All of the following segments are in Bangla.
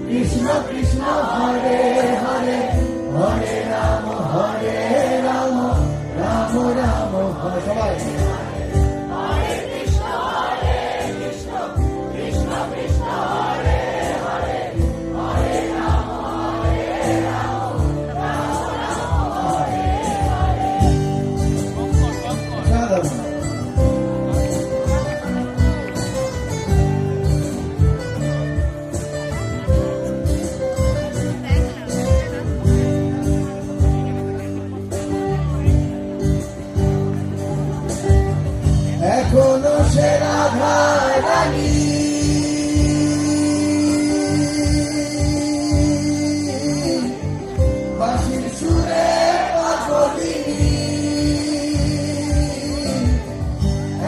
কৃষ্ণ কৃষ্ণ হরে হরে হরে রাম রাম রাম হরে সবাই এখনো সে রাধা রানী বাঁশির সুরে পাগলিনী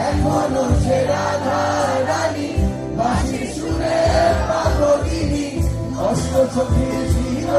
এখনো সে রাধা রানী বাঁশির সুরে পাগলিনী অষ্ট চোখে ছিল